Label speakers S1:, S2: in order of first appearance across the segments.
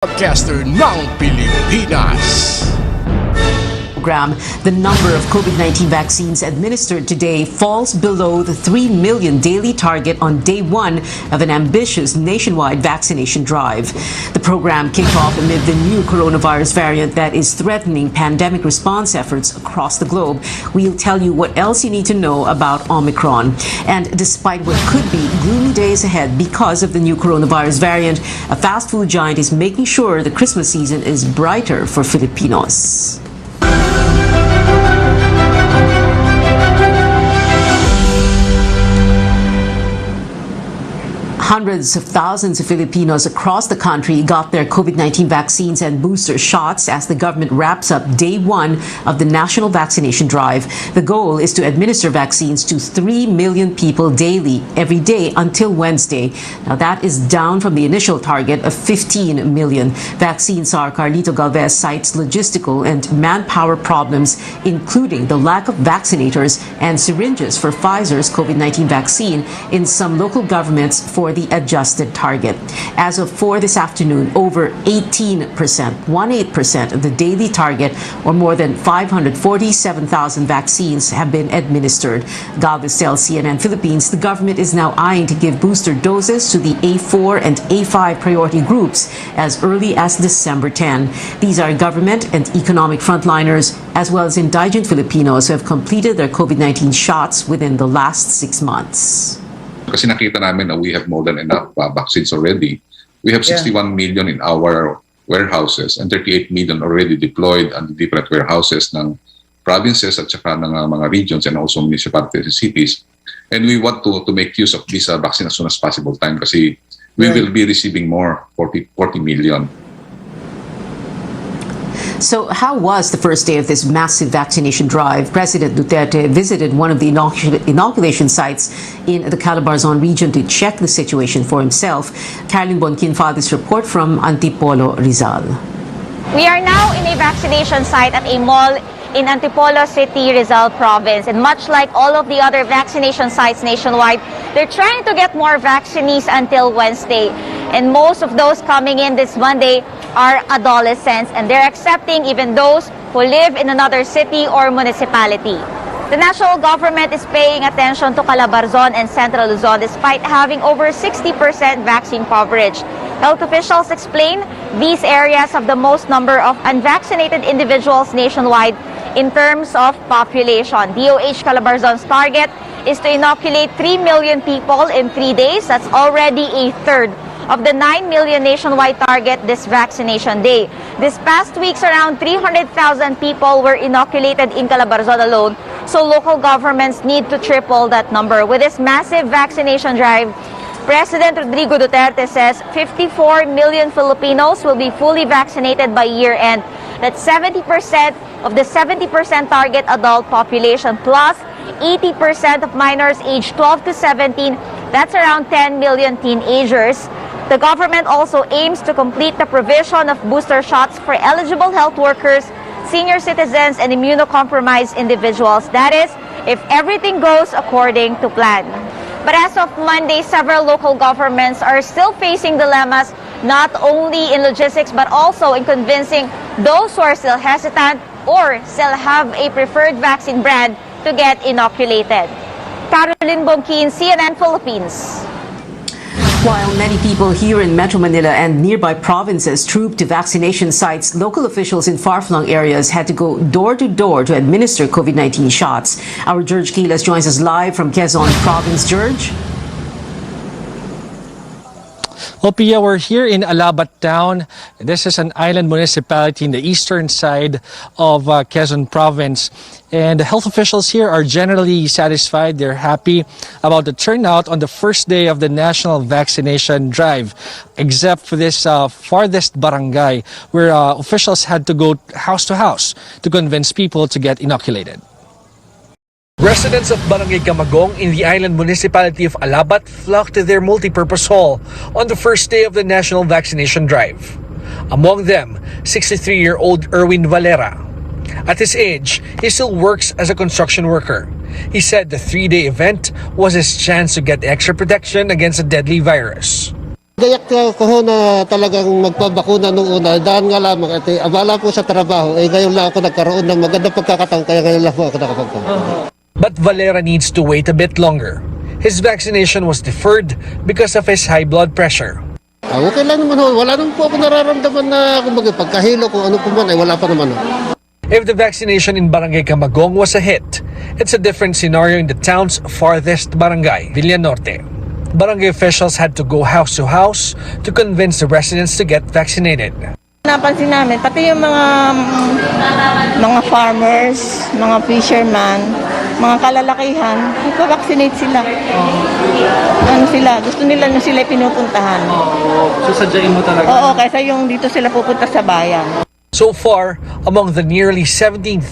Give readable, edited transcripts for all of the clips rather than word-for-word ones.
S1: Podcaster ng Pilipinas.
S2: Program, the number of COVID-19 vaccines administered today falls below the 3 million daily target on day one of an ambitious nationwide vaccination drive. The program kicked off amid the new coronavirus variant that is threatening pandemic response efforts across the globe. We'll tell you what else you need to know about Omicron. And despite what could be gloomy days ahead because of the new coronavirus variant, a fast food giant is making sure the Christmas season is brighter for Filipinos. Hundreds of thousands of Filipinos across the country got their COVID-19 vaccines and booster shots as the government wraps up day one of the national vaccination drive. The goal is to administer vaccines to 3 million people daily, every day until Wednesday. Now that is down from the initial target of 15 million. Vaccines are Carlito Galvez cites logistical and manpower problems, including the lack of vaccinators and syringes for Pfizer's COVID-19 vaccine in some local governments for the adjusted target. As of 4 this afternoon, over 18% of the daily target, or more than 547,000 vaccines, have been administered. Galvez tells CNN Philippines the government is now eyeing to give booster doses to the A4 and A5 priority groups as early as December 10. These are government and economic frontliners, as well as indigent Filipinos who have completed their COVID-19 shots within the last 6 months.
S3: Kasi nakita namin na we have more than enough vaccines already. We have 61 million in our warehouses and 38 million already deployed at the different warehouses ng provinces at saka ng mga regions and also municipalities and cities. And we want to make use of this vaccine as soon as possible time kasi we will be receiving more, 40 million.
S2: So how was the first day of this massive vaccination drive? President Duterte visited one of the inoculation sites in the Calabarzon region to check the situation for himself. Caroline Bonquin filed this report from Antipolo, Rizal.
S4: We are now in a vaccination site at a mall in Antipolo City, Rizal Province. And much like all of the other vaccination sites nationwide, they're trying to get more vaccinees until Wednesday. And most of those coming in this Monday are adolescents, and they're accepting even those who live in another city or municipality. The national government is paying attention to Calabarzon and Central Luzon despite having over 60% vaccine coverage. Health officials explain these areas have the most number of unvaccinated individuals nationwide in terms of population. DOH Calabarzon's target is to inoculate 3 million people in 3 days. That's already a third of the 9 million nationwide target this vaccination day. This past weeks, around 300,000 people were inoculated in Calabarzon alone, so local governments need to triple that number. With this massive vaccination drive, President Rodrigo Duterte says 54 million Filipinos will be fully vaccinated by year-end. That's 70% of the 70% target adult population, plus 80% of minors aged 12 to 17. That's around 10 million teenagers. The government also aims to complete the provision of booster shots for eligible health workers, senior citizens, and immunocompromised individuals. That is, if everything goes according to plan. But as of Monday, several local governments are still facing dilemmas, not only in logistics, but also in convincing those who are still hesitant or still have a preferred vaccine brand to get inoculated. Caroline Bonquin, CNN Philippines.
S2: While many people here in Metro Manila and nearby provinces trooped to vaccination sites, local officials in far-flung areas had to go door-to-door to administer COVID-19 shots. Our George Quiles joins us live from Quezon Province. George?
S5: Well, Pia, we're here in Alabat Town. This is an island municipality in the eastern side of Quezon Province. And the health officials here are generally satisfied. They're happy about the turnout on the first day of the national vaccination drive, except for this farthest barangay where officials had to go house to house to convince people to get inoculated. Residents of Barangay Camagong in the island municipality of Alabat flocked to their multipurpose hall on the first day of the national vaccination drive. Among them, 63-year-old Erwin Valera. At his age, he still works as a construction worker. He said the 3-day event was his chance to get extra protection against a deadly virus.
S6: Gayak ko ho na talagang magpabakuna nung una. Dahil nga lamang at abala po sa trabaho, ngayon lang ako nagkaroon ng magandang pagkakataon kaya ngayon lang po ako nakapagpapakuna.
S5: But Valera needs to wait a bit longer. His vaccination was deferred because of his high blood pressure.
S6: Okay lang naman ho. Wala naman po ako nararamdaman na kumbaga pagkahilo kung ano po man wala pa naman ho.
S5: If the vaccination in Barangay Camagong was a hit, it's a different scenario in the town's farthest barangay, Villanorte. Barangay officials had to go house to house to convince the residents to get vaccinated.
S7: Napansin namin, pati yung mga farmers, mga fishermen, mga kalalakihan, nagpa-vaccinate sila. Ano sila, gusto nila na sila pinupuntahan.
S5: Susadyain mo talaga?
S7: Oo, kaysa yung dito sila pupunta sa bayan.
S5: So far, among the nearly 17,000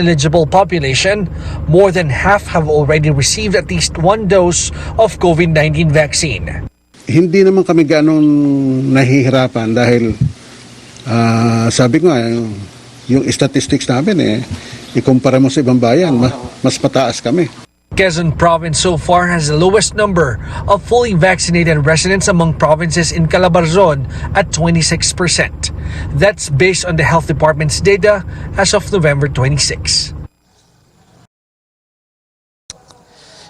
S5: eligible population, more than half have already received at least one dose of COVID-19 vaccine.
S8: Hindi naman kami ganong nahihirapan dahil sabi ko nga, yung statistics namin ikumpara mo sa ibang bayan, mas mataas kami.
S5: Quezon Province so far has the lowest number of fully vaccinated residents among provinces in Calabarzon at 26%. That's based on the Health Department's data as of November 26.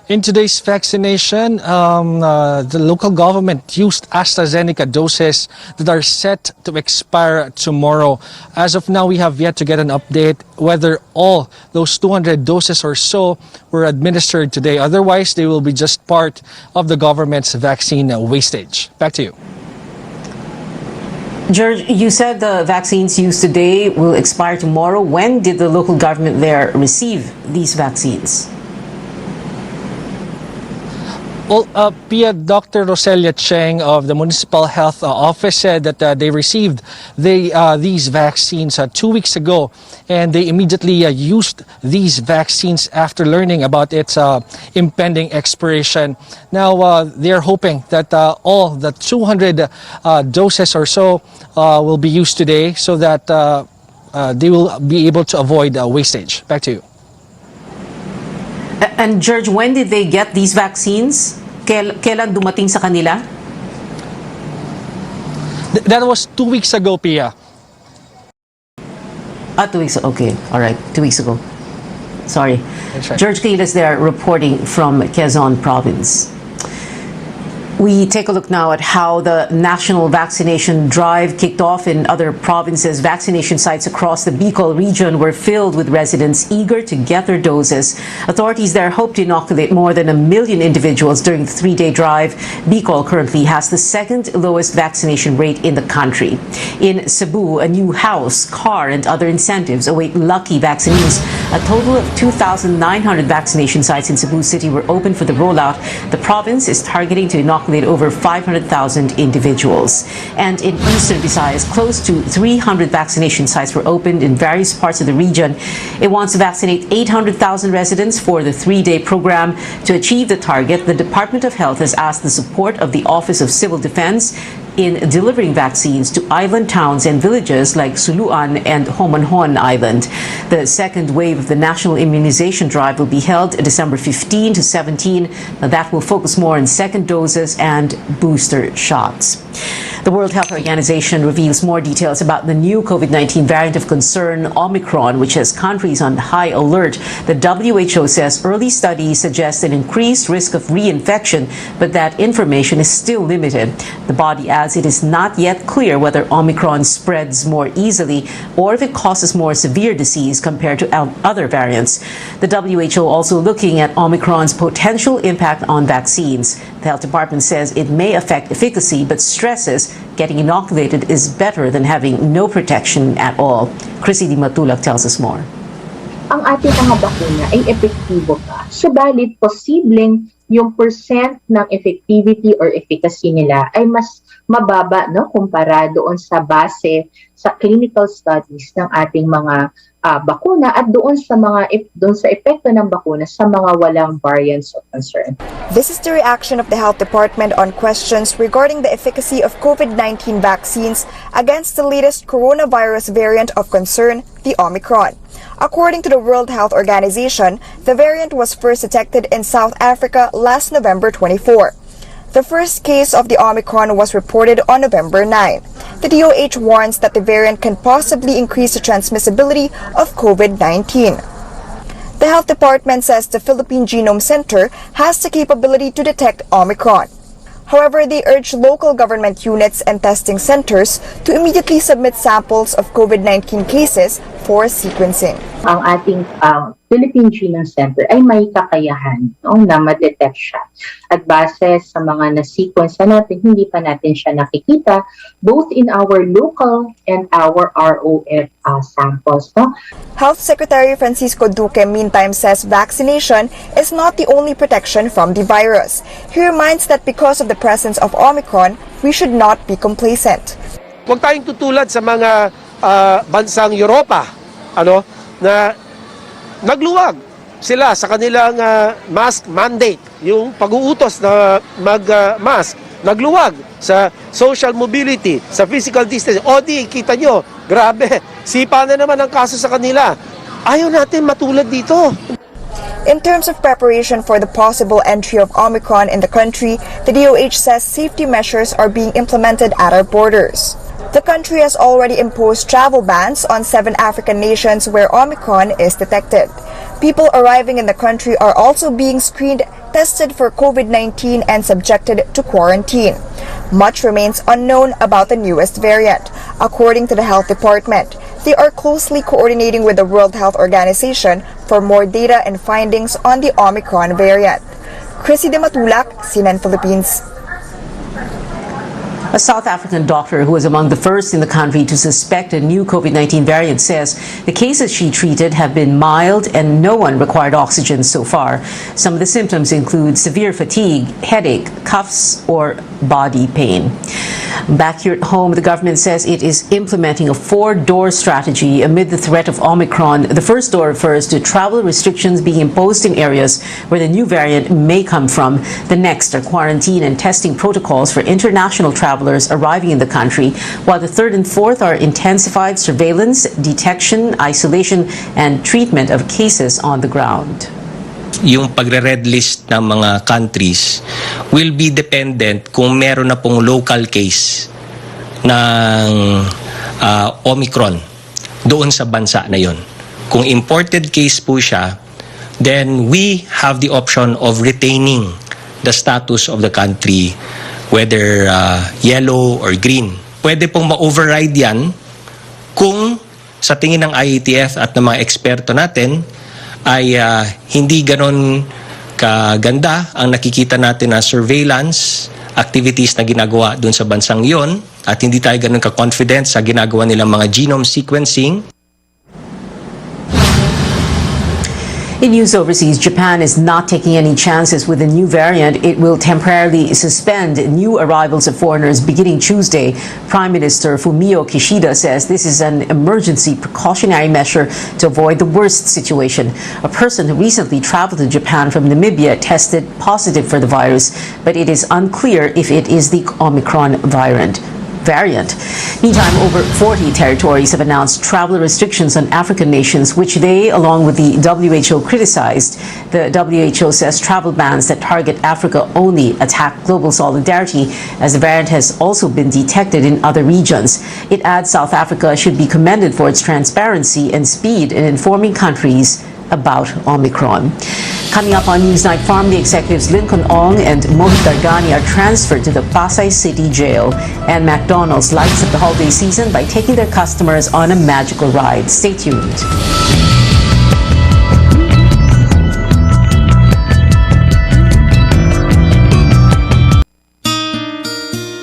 S5: In today's vaccination, the local government used AstraZeneca doses that are set to expire tomorrow. As of now, we have yet to get an update whether all those 200 doses or so were administered today. Otherwise, they will be just part of the government's vaccine wastage. Back to you.
S2: George, you said the vaccines used today will expire tomorrow. When did the local government there receive these vaccines?
S5: Well, Pia, Dr. Roselia Cheng of the Municipal Health Office said that they received these vaccines 2 weeks ago, and they immediately used these vaccines after learning about its impending expiration. Now, they're hoping that all the 200 doses or so will be used today so that they will be able to avoid wastage. Back to you.
S2: And George, when did they get these vaccines? Kailan dumating sa kanila?
S5: That was 2 weeks ago, Pia.
S2: 2 weeks. Okay, all right, 2 weeks ago. Sorry.
S5: That's right.
S2: George Kailas there reporting from Quezon Province. We take a look now at how the national vaccination drive kicked off in other provinces. Vaccination sites across the Bicol region were filled with residents eager to get their doses. Authorities there hope to inoculate more than 1 million individuals during the 3-day drive. Bicol currently has the second lowest vaccination rate in the country. In Cebu, a new house, car, and other incentives await lucky vaccinees. A total of 2,900 vaccination sites in Cebu City were open for the rollout. The province is targeting to inoculate over 500,000 individuals. And in Eastern Visayas, close to 300 vaccination sites were opened in various parts of the region. It wants to vaccinate 800,000 residents for the 3-day program. To achieve the target, the Department of Health has asked the support of the Office of Civil Defense in delivering vaccines to island towns and villages like Suluan and Homanhon Island. The second wave of the national immunization drive will be held December 15 to 17. Now, that will focus more on second doses and booster shots. The World Health Organization reveals more details about the new COVID-19 variant of concern, Omicron, which has countries on high alert. The WHO says early studies suggest an increased risk of reinfection, but that information is still limited. The body adds it is not yet clear whether Omicron spreads more easily or if it causes more severe disease compared to other variants. The WHO also looking at Omicron's potential impact on vaccines. The health department says it may affect efficacy, but stresses getting inoculated is better than having no protection at all. Chrissy Di Matulak tells us more.
S9: Ang ating mga bakuna ay epektibo pa. Subalit, posibleng yung percent ng effectivity or efficacy nila ay mas mababa, no, kumpara doon sa base sa clinical studies ng ating mga bakuna at doon sa epekto ng bakuna sa mga walang variants of concern.
S10: This is the reaction of the Health Department on questions regarding the efficacy of COVID-19 vaccines against the latest coronavirus variant of concern, the Omicron. According to the World Health Organization, the variant was first detected in South Africa last November 24. The first case of the Omicron was reported on November 9. The DOH warns that the variant can possibly increase the transmissibility of COVID-19. The Health Department says the Philippine Genome Center has the capability to detect Omicron. However, they urge local government units and testing centers to immediately submit samples of COVID-19 cases for sequencing.
S9: Ang ating Philippine Genome Center ay may kakayahan na ma-detect siya. At base sa mga na-sequence natin, hindi pa natin siya nakikita both in our local and our ROF samples.
S10: Health Secretary Francisco Duque meantime says vaccination is not the only protection from the virus. He reminds that because of the presence of Omicron, we should not be complacent.
S11: Huwag tayong tutulad sa mga bansang Europa, na nagluwag sila sa kanilang mask mandate, yung pag-uutos na mag-mask, nagluwag sa social mobility, sa physical distance. O di, kita nyo, grabe, sipa na naman ang kaso sa kanila. Ayaw natin matulad dito.
S10: In terms of preparation for the possible entry of Omicron in the country, the DOH says safety measures are being implemented at our borders. The country has already imposed travel bans on 7 African nations where Omicron is detected. People arriving in the country are also being screened, tested for COVID-19, and subjected to quarantine. Much remains unknown about the newest variant. According to the Health Department, they are closely coordinating with the World Health Organization for more data and findings on the Omicron variant. Chrissy de Matulak, CNN Philippines.
S2: A South African doctor who was among the first in the country to suspect a new COVID-19 variant says the cases she treated have been mild and no one required oxygen so far. Some of the symptoms include severe fatigue, headache, coughs, or body pain. Back here at home, the government says it is implementing a 4-door strategy amid the threat of Omicron. The first door refers to travel restrictions being imposed in areas where the new variant may come from. The next are quarantine and testing protocols for international travelers arriving in the country, while the third and fourth are intensified surveillance, detection, isolation, and treatment of cases on the ground.
S12: Yung pagre-red list ng mga countries will be dependent kung meron na pong local case ng Omicron doon sa bansa na yon. Kung imported case po siya, then we have the option of retaining the status of the country, whether yellow or green. Pwede pong ma-override yan kung sa tingin ng IATF at ng mga eksperto natin ay hindi ganon kaganda ang nakikita natin na surveillance activities na ginagawa dun sa bansang yon at hindi tayo ganon ka-confident sa ginagawa nilang mga genome sequencing.
S2: In news overseas, Japan is not taking any chances with the new variant. It will temporarily suspend new arrivals of foreigners beginning Tuesday. Prime Minister Fumio Kishida says this is an emergency precautionary measure to avoid the worst situation. A person who recently traveled to Japan from Namibia tested positive for the virus, but it is unclear if it is the Omicron variant. Meantime, over 40 territories have announced travel restrictions on African nations, which they, along with the WHO, criticized. The WHO says travel bans that target Africa only attack global solidarity, as the variant has also been detected in other regions. It adds South Africa should be commended for its transparency and speed in informing countries about Omicron. Coming up on Newsnight, Family executives Lincoln Ong and Mohit Dargani are transferred to the Pasay City Jail, and McDonald's lights up the holiday season by taking their customers on a magical ride. Stay tuned.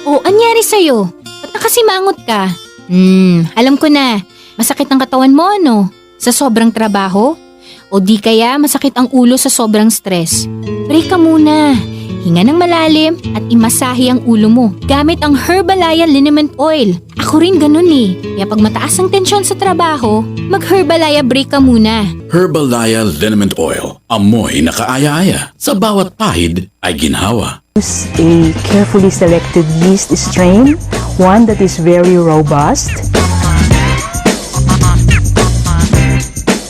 S13: Oh, anyari sa'yo? Ba't nakasimangot ka? Alam ko na. Masakit ang katawan mo, ano? Sa sobrang trabaho? O di kaya masakit ang ulo sa sobrang stress? Break ka muna. Hinga ng malalim at imasahe ang ulo mo gamit ang Herbalaya Liniment Oil. Ako rin ganun eh. Kaya pag mataas ang tensyon sa trabaho, mag-Herbalaya break ka muna.
S14: Herbalaya Liniment Oil. Amoy na kaaya-aya. Sa bawat pahid ay ginhawa.
S15: Use a carefully selected yeast strain, one that is very robust.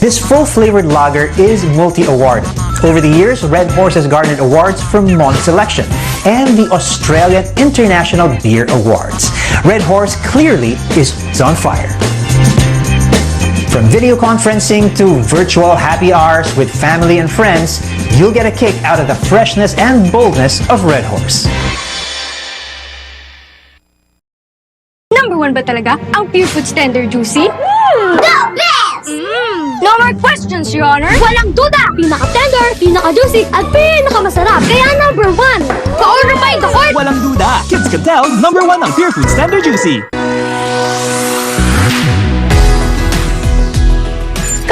S16: This full-flavored lager is multi-award. Over the years, Red Horse has garnered awards for malt selection. and the Australian International Beer Awards. Red Horse clearly is on fire. From video conferencing to virtual happy hours with family and friends, you'll get a kick out of the freshness and boldness of Red Horse.
S17: Number 1 ba talaga ang Pure Foods Tender Juicy? The best! No more questions, Your Honor. Walang duda! Pinaka-tender, pinaka-juicy, at pinaka-masarap. Kaya number 1, pa-order by the court!
S18: Walang duda! Kids can tell, number 1 ang Pure Foods Tender Juicy.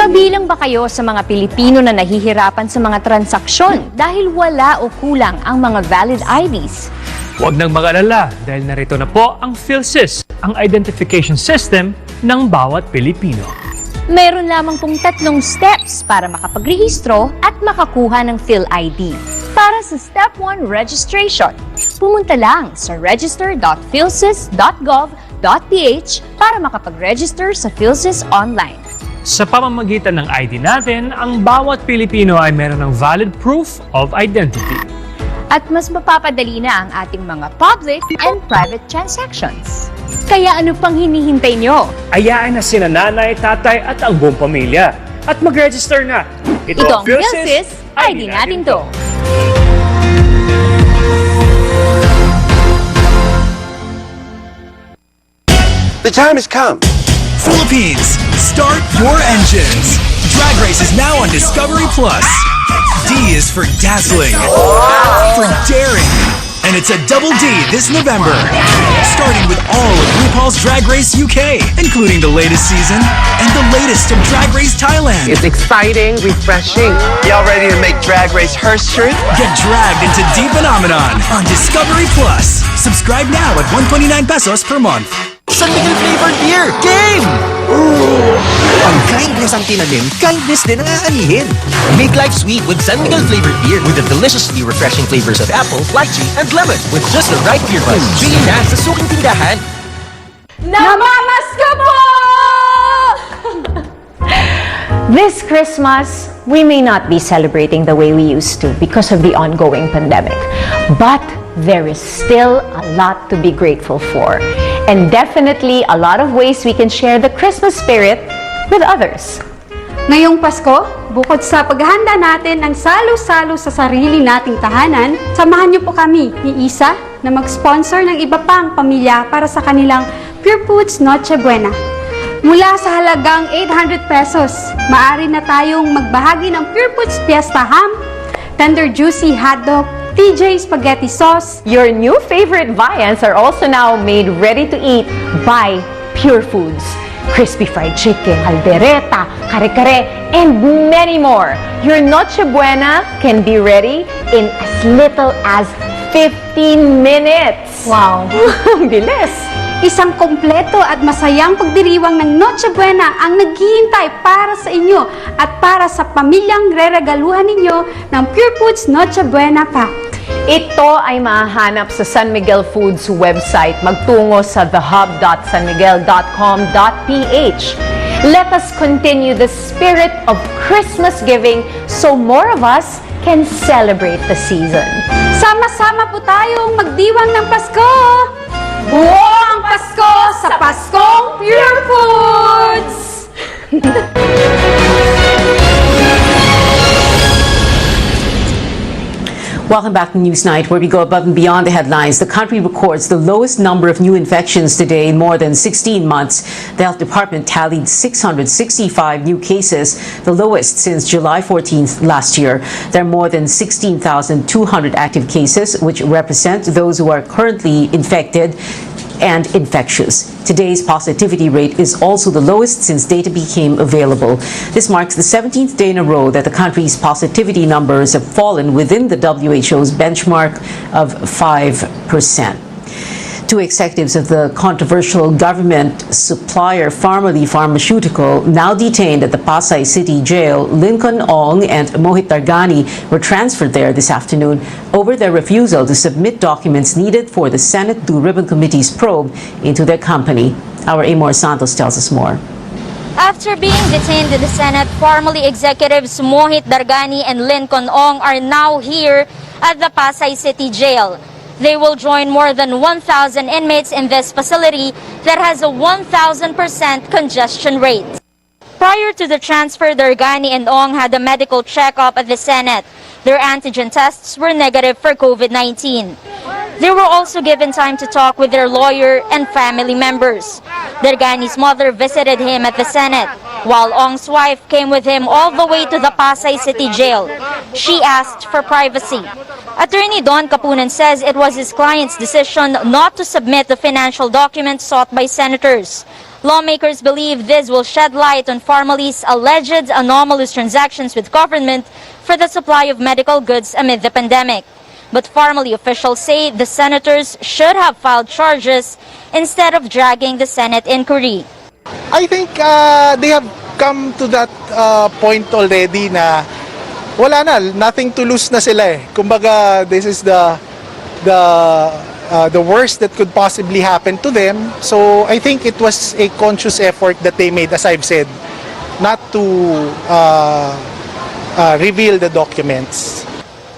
S19: Kabilang ba kayo sa mga Pilipino na nahihirapan sa mga transaksyon dahil wala o kulang ang mga valid IDs?
S20: Huwag nang mag-alala dahil narito na po ang PhilSys, ang identification system ng bawat Pilipino.
S19: Meron lamang pong 3 steps para makapagrehistro at makakuha ng PhilID. Para sa Step 1 registration, pumunta lang sa register.philsys.gov.ph para makapag-register sa PhilSys online.
S20: Sa pamamagitan ng ID natin, ang bawat Pilipino ay meron ng valid proof of identity.
S19: At mas mapapadali na ang ating mga public and private transactions. Kaya ano pang hinihintay nyo?
S20: Ayaan na sina nanay, tatay at ang buong pamilya. At mag-register na.
S19: Ito ang PhilSys, ID natin to.
S11: The time has come.
S18: Philippines, start your engines. Drag Race is now on Discovery Plus. D is for dazzling, for daring, and it's a double D this November. Starting with all of RuPaul's Drag Race UK, including the latest season and the latest of Drag Race Thailand.
S21: It's exciting, refreshing. Y'all ready to make Drag Race Hearst-Shirt?
S18: Get dragged into D Phenomenon on Discovery Plus. Subscribe now at 129 pesos per month.
S22: San Miguel flavored beer! Game! Ang kindness ang tinanim, kindness din ang aanihin. Make life sweet with San Miguel flavored beer with the deliciously refreshing flavors of apple, lychee, and lemon with just the right beer buzz. Bili na sa suking tindahan.
S17: Namamas ka po!
S23: This Christmas, we may not be celebrating the way we used to because of the ongoing pandemic. But there is still a lot to be grateful for. And definitely a lot of ways we can share the Christmas spirit with others.
S17: Ngayong Pasko, bukod sa paghahanda natin ng salo-salo sa sarili nating tahanan, samahan niyo po kami ni Isa na mag-sponsor ng iba pang pamilya para sa kanilang Pure Foods Noche Buena. Mula sa halagang 800 pesos, maaari na tayong magbahagi ng Pure Foods Fiesta Ham, Tender Juicy Hotdog, TJ Spaghetti Sauce.
S23: Your new favorite viands are also now made ready to eat by Pure Foods. Crispy fried chicken, caldereta, kare-kare, and many more. Your Noche Buena can be ready in as little as 15 minutes.
S17: Wow!
S23: Bilis!
S17: Isang kompleto at masayang pagdiriwang ng Noche Buena ang naghihintay para sa inyo at para sa pamilyang reregaluhan ninyo ng Pure Foods Noche Buena Pack.
S23: Ito ay mahahanap sa San Miguel Foods website. Magtungo sa thehub.sanmiguel.com.ph. Let us continue the spirit of Christmas giving so more of us can celebrate the season.
S17: Sama-sama po tayong magdiwang ng Pasko! Buong Pasko sa Paskong Pure Foods!
S2: Welcome back to Newsnight, where we go above and beyond the headlines. The country records the lowest number of new infections today in more than 16 months. The health department tallied 665 new cases, the lowest since July 14th last year. There are more than 16,200 active cases, which represent those who are currently infected and infectious. Today's positivity rate is also the lowest since data became available. This marks the 17th day in a row that the country's positivity numbers have fallen within the WHO's benchmark of 5%. Two executives of the controversial government supplier Pharmally Pharmaceutical, now detained at the Pasay City Jail, Lincoln Ong and Mohit Dargani, were transferred there this afternoon over their refusal to submit documents needed for the Senate Blue Ribbon Committee's probe into their company. Our Amor Santos tells us more.
S4: After being detained in the Senate, formerly executives Mohit Dargani and Lincoln Ong are now here at the Pasay City Jail. They will join more than 1,000 inmates in this facility that has a 1,000% congestion rate. Prior to the transfer, Dargani and Ong had a medical checkup at the Senate. Their antigen tests were negative for COVID-19. They were also given time to talk with their lawyer and family members. Dargani's mother visited him at the Senate, while Ong's wife came with him all the way to the Pasay City Jail. She asked for privacy. Attorney Don Kapunan says it was his client's decision not to submit the financial documents sought by senators. Lawmakers believe this will shed light on Farmali's alleged anomalous transactions with government for the supply of medical goods amid the pandemic. But Farmally officials say the senators should have filed charges instead of dragging the Senate inquiry.
S1: I think they have come to that point already na wala na, nothing to lose na sila eh. Kumbaga, this is the worst that could possibly happen to them. So I think it was a conscious effort that they made, as I've said, not to reveal the documents.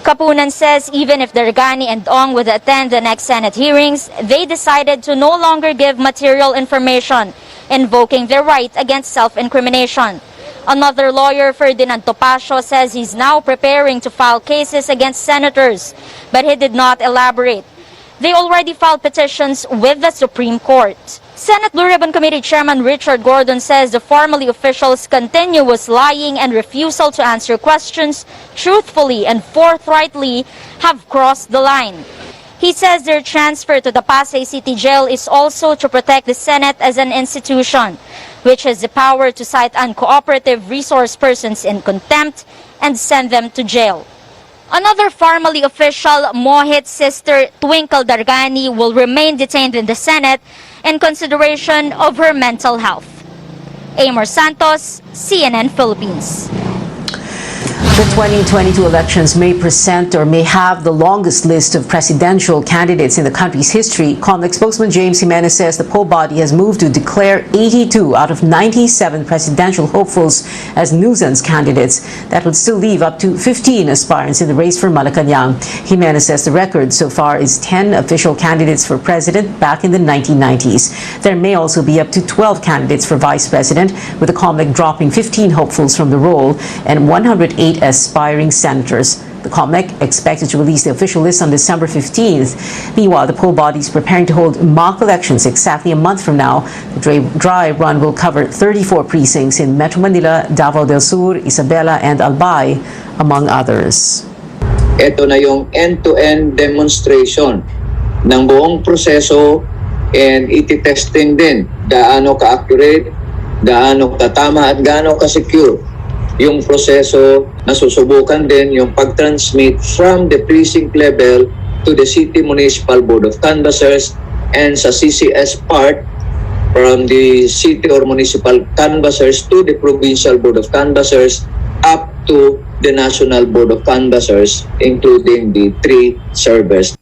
S4: Kapunan says even if Dargani and Ong would attend the next Senate hearings, they decided to no longer give material information, invoking their right against self-incrimination. Another lawyer, Ferdinand Topacio, says he's now preparing to file cases against senators, but he did not elaborate. They already filed petitions with the Supreme Court. Senate Blue Ribbon Committee Chairman Richard Gordon says the Farmally officials' continuous lying and refusal to answer questions truthfully and forthrightly have crossed the line. He says their transfer to the Pasay City Jail is also to protect the Senate as an institution, which has the power to cite uncooperative resource persons in contempt and send them to jail. Another Farmally official, Mohit's sister Twinkle Dargani, will remain detained in the Senate in consideration of her mental health. Amor Santos, CNN Philippines.
S2: The 2022 elections may present or may have the longest list of presidential candidates in the country's history. COMELEC spokesman James Jimenez says the poll body has moved to declare 82 out of 97 presidential hopefuls as nuisance candidates. That would still leave up to 15 aspirants in the race for Malacanang. Jimenez says the record so far is 10 official candidates for president back in the 1990s. There may also be up to 12 candidates for vice president, with the COMELEC dropping 15 hopefuls from the roll and 108 aspiring senators. The COMELEC expected to release the official list on December 15th. Meanwhile, the poll body is preparing to hold mock elections exactly a month from now. The dry run will cover 34 precincts in Metro Manila, Davao del Sur, Isabela, and Albay, among others.
S3: Ito na yung end-to-end demonstration ng buong proseso, and iti-testing din gaano ka-accurate, gaano katama at gaano ka-secure yung proseso. Nasusubukan din yung pag-transmit from the precinct level to the City Municipal Board of Canvassers, and sa CCS part from the City or Municipal Canvassers to the Provincial Board of Canvassers up to the National Board of Canvassers, including the 3 servers.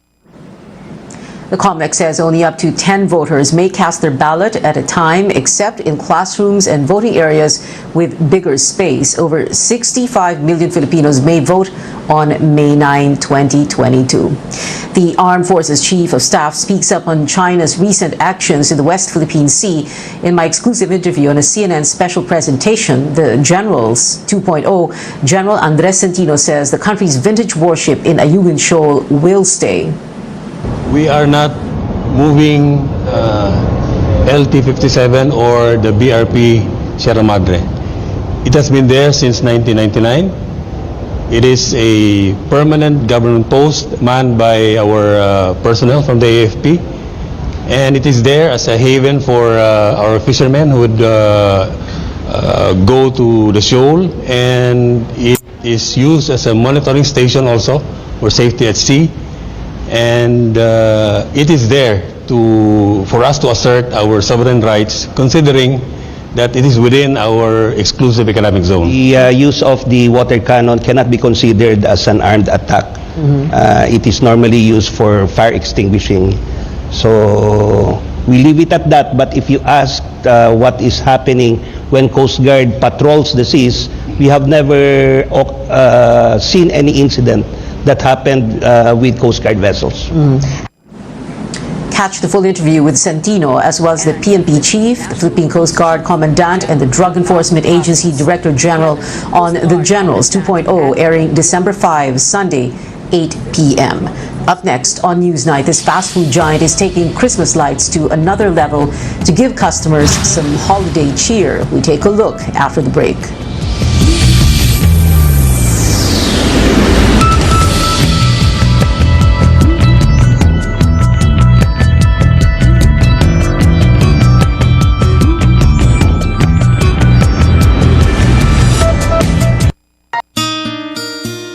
S2: The COMELEC says only up to 10 voters may cast their ballot at a time, except in classrooms and voting areas with bigger space. Over 65 million Filipinos may vote on May 9, 2022. The Armed Forces Chief of Staff speaks up on China's recent actions in the West Philippine Sea. In my exclusive interview on a CNN special presentation, the Generals 2.0, General Andres Centino says the country's vintage warship in Ayungin Shoal will stay.
S6: We are not moving LT-57 or the BRP Sierra Madre. It has been there since 1999. It is a permanent government post manned by our personnel from the AFP, and it is there as a haven for our fishermen who would go to the shoal, and it is used as a monitoring station also for safety at sea. And it is there for us to assert our sovereign rights, considering that it is within our exclusive economic zone.
S24: The use of the water cannon cannot be considered as an armed attack. It is normally used for fire extinguishing. So we leave it at that. But if you ask what is happening when Coast Guard patrols the seas, we have never seen any incident that happened with Coast Guard vessels.
S2: catch the full interview with Centino, as well as the PNP chief, the Philippine Coast Guard commandant, and the Drug Enforcement Agency Director General on The Generals 2.0, airing December 5, Sunday, 8 p.m. Up next on Newsnight, this fast food giant is taking Christmas lights to another level to give customers some holiday cheer. We take a look after the break.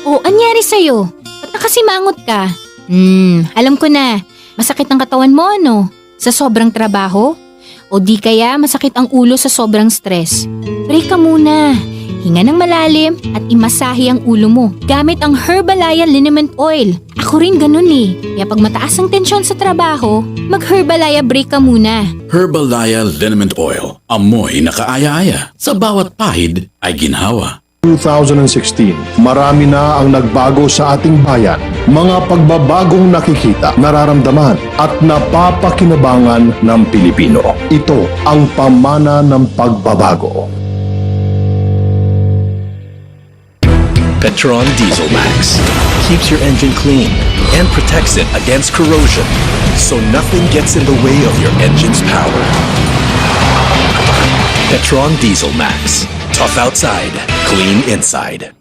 S13: O, anyari sa'yo? Ba't nakasimangot ka? Alam ko na. Masakit ang katawan mo, ano? Sa sobrang trabaho? O di kaya masakit ang ulo sa sobrang stress? Break ka muna. Hinga ng malalim at imasahe ang ulo mo gamit ang Herbalaya Liniment Oil. Ako rin ganun eh. Kaya pag mataas ang tensyon sa trabaho, mag-Herbalaya break ka muna.
S14: Herbalaya Liniment Oil. Amoy na kaaya-aya. Sa bawat pahid ay ginhawa.
S5: 2016, marami na ang nagbago sa ating bayan. Mga pagbabagong nakikita, nararamdaman at napapakinabangan ng Pilipino. Ito ang pamana ng pagbabago.
S18: Petron Diesel Max keeps your engine clean and protects it against corrosion, so nothing gets in the way of your engine's power. Petron Diesel Max. Tough outside, clean inside.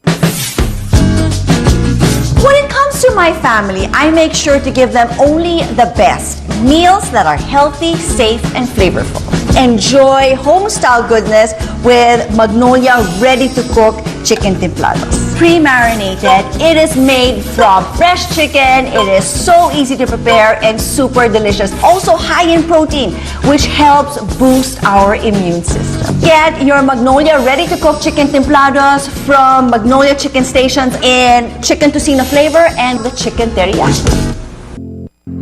S7: When it comes to my family, I make sure to give them only the best. Meals that are healthy, safe, and flavorful. Enjoy home-style goodness with Magnolia ready-to-cook chicken templados. Pre-marinated, it is made from fresh chicken. It is so easy to prepare and super delicious. Also high in protein, which helps boost our immune system. Get your Magnolia ready-to-cook chicken templados from Magnolia Chicken Stations in chicken tocino flavor and the chicken teriyaki.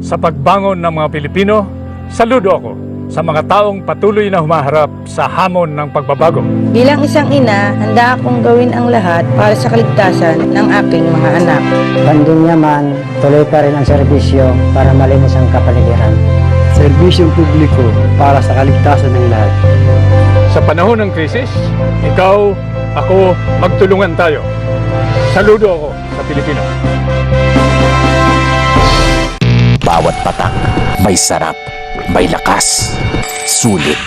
S20: Sa pagbangon ng mga Pilipino, saludo ako sa mga taong patuloy na humaharap sa hamon ng pagbabago.
S8: Bilang isang ina, handa akong gawin ang lahat para sa kaligtasan ng aking mga anak.
S9: Pandemya man, tuloy pa rin ang serbisyo para malinis ang kapaligiran. Serbisyong publiko para sa kaligtasan ng lahat.
S20: Sa panahon ng krisis, ikaw, ako, magtulungan tayo. Saludo ako sa Pilipino.
S25: Bawat patak, may sarap, may lakas, sulit.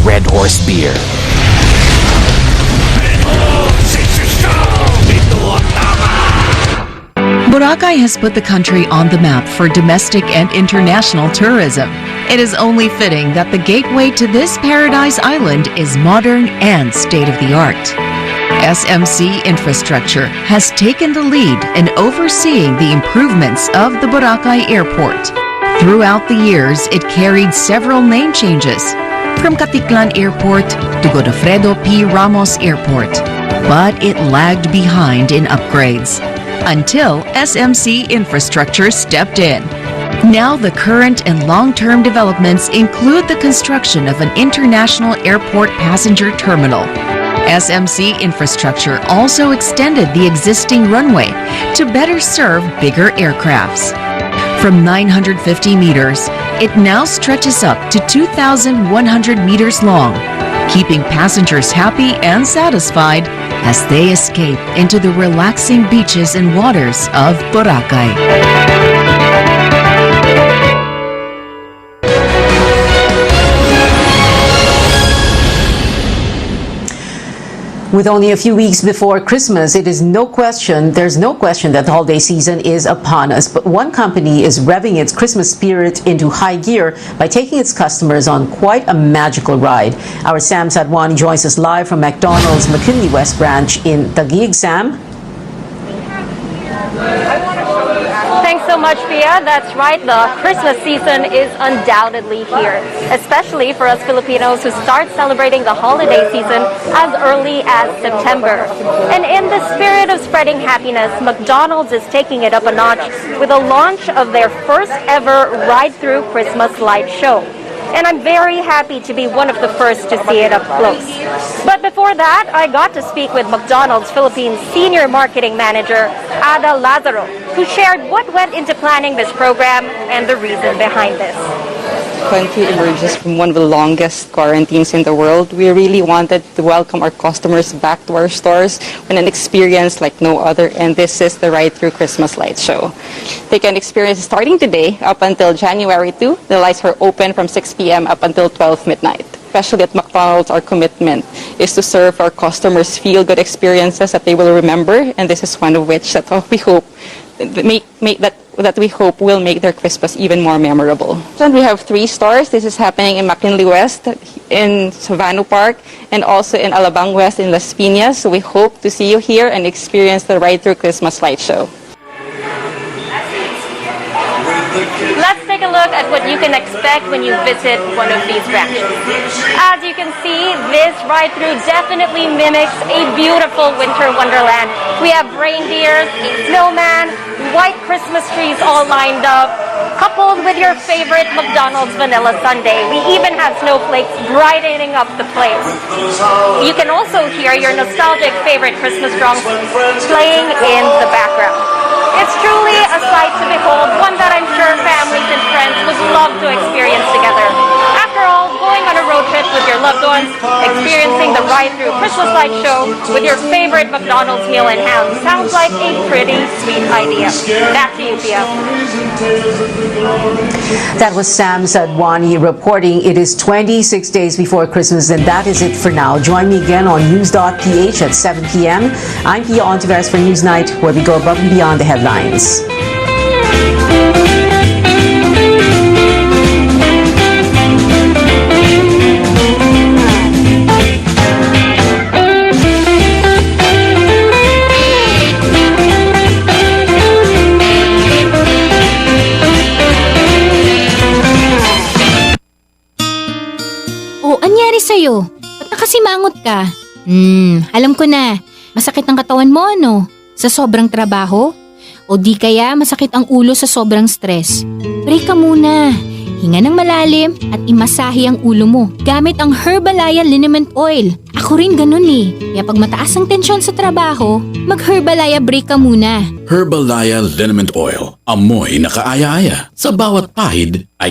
S25: Red Horse Beer.
S26: Boracay has put the country on the map for domestic and international tourism. It is only fitting that the gateway to this paradise island is modern and state-of-the-art. SMC Infrastructure has taken the lead in overseeing the improvements of the Boracay Airport. Throughout the years, it carried several name changes, from Caticlan Airport to Godofredo P. Ramos Airport, but it lagged behind in upgrades until SMC Infrastructure stepped in. Now the current and long-term developments include the construction of an international airport passenger terminal. SMC Infrastructure also extended the existing runway to better serve bigger aircrafts. From 950 meters, it now stretches up to 2,100 meters long, keeping passengers happy and satisfied as they escape into the relaxing beaches and waters of Boracay.
S2: With only a few weeks before Christmas, there's no question that the holiday season is upon us. But one company is revving its Christmas spirit into high gear by taking its customers on quite a magical ride. Our Sam Sadwani joins us live from McDonald's McKinley West branch in Taguig. Sam?
S27: Thanks so much, Pia. That's right. The Christmas season is undoubtedly here, especially for us Filipinos who start celebrating the holiday season as early as September. And in the spirit of spreading happiness, McDonald's is taking it up a notch with the launch of their first ever ride-through Christmas light show. And I'm very happy to be one of the first to see it up close. But before that, I got to speak with McDonald's Philippines Senior Marketing Manager, Ada Lazaro. who shared what went into planning this program and the reason behind this.
S10: Country emerges from one of the longest quarantines in the world. We really wanted to welcome our customers back to our stores with an experience like no other, and this is the Ride-Through Christmas Light Show. They can experience starting today up until January 2. The lights are open from 6 p.m. up until 12 midnight. Especially at McDonald's, our commitment is to serve our customers feel-good experiences that they will remember, and this is one of which that we hope that we hope will make their Christmas even more memorable. And we have 3 stores. This is happening in McKinley West, in Savannah Park, and also in Alabang West in Las Piñas. So we hope to see you here and experience the Ride-Through Christmas Light Show.
S27: Let's take a look at what you can expect when you visit one of these branches. As you can see, this ride-through definitely mimics a beautiful winter wonderland. We have reindeers, a snowman, white Christmas trees all lined up, coupled with your favorite McDonald's vanilla sundae. We even have snowflakes brightening up the place. You can also hear your nostalgic favorite Christmas songs playing in the background. It's truly a sight to behold, one that I'm sure families and friends would love to experience together. After all, going on a road trip with your loved ones, experiencing the Ride-Through Christmas Light Show with your favorite McDonald's meal in hand sounds like a pretty sweet idea. Back to you, Pia.
S2: That was Sam Sadwani reporting. It is 26 days before Christmas, and that is it for now. Join me again on news.ph at 7 p.m. I'm Pia Ontiveros for Newsnight, where we go above and beyond the headlines.
S13: Oh, anyari sa'yo? Ba't nakasimangot ka? Alam ko na. Masakit ang katawan mo, ano? Sa sobrang trabaho? O di kaya masakit ang ulo sa sobrang stress? Break ka muna. Hinga ng malalim at imasahe ang ulo mo gamit ang Herbalaya Liniment Oil. Ako rin ganun eh. Kaya pag mataas ang tensyon sa trabaho, mag-Herbalaya break ka muna.
S14: Herbalaya Liniment Oil. Amoy na kaaya-aya. Sa bawat pahid ay